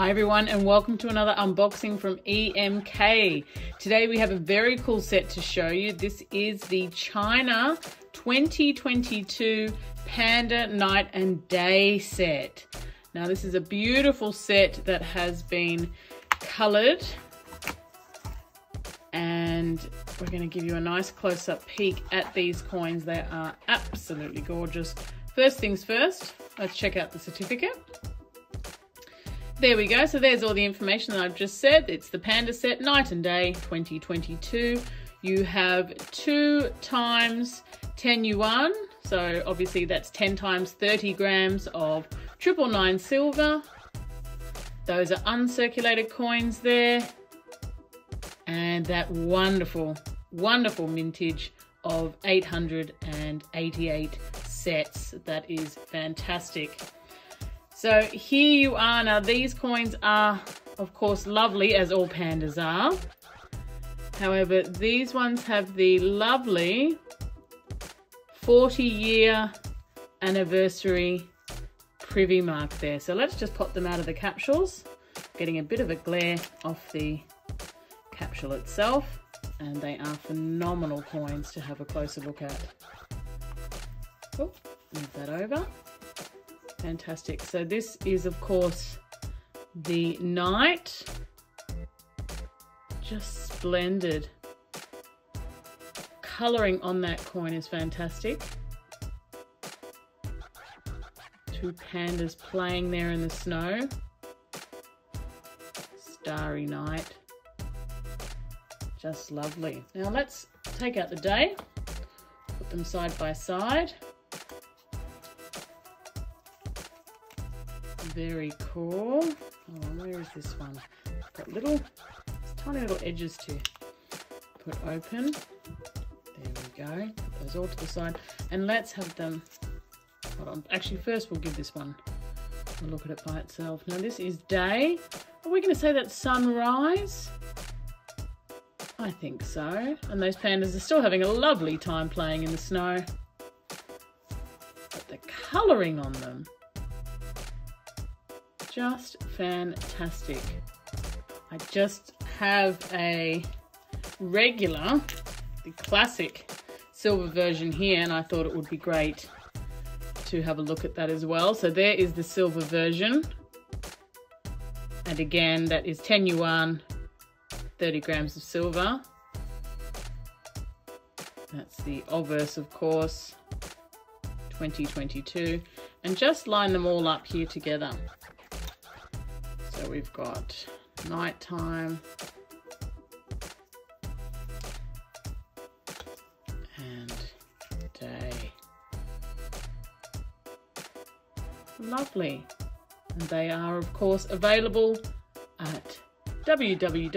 Hi everyone, and welcome to another unboxing from EMK. Today we have a very cool set to show you. This is the China 2022 Panda Night Day Set. Now this is a beautiful set that has been coloured, and we're going to give you a nice close-up peek at these coins. They are absolutely gorgeous. First things first, let's check out the certificate. There we go, so there's all the information that I've just said. It's the Panda Set Night and Day 2022. You have 2 times 10 yuan, so obviously that's 10 times 30 grams of 999 silver. Those are uncirculated coins there. And that wonderful, wonderful mintage of 888 sets. That is fantastic. So here you are. Now these coins are, of course, lovely, as all pandas are. However, these ones have the lovely 40-year anniversary Privy mark there. So let's just pop them out of the capsules. Getting a bit of a glare off the capsule itself, and they are phenomenal coins to have a closer look at. Oh, move that over. Fantastic. So this is, of course, the night. Just splendid. Colouring on that coin is fantastic. 2 pandas playing there in the snow. Starry night. Just lovely. Now let's take out the day. Put them side by side. Very cool. Oh, where is this one? It's got little, tiny little edges to put open. There we go. Put those all to the side. And let's have them, hold on. Actually, first we'll give this one a look at it by itself. Now this is day. Are we going to say that's sunrise? I think so. And those pandas are still having a lovely time playing in the snow. But the colouring on them, just fantastic. I just have a regular, the classic silver version here, and I thought it would be great to have a look at that as well. So there is the silver version. And again, that is 10 yuan, 30 grams of silver. That's the obverse, of course, 2022. And just line them all up here together. So we've got nighttime and day. Lovely. And they are, of course, available at www.emk.com.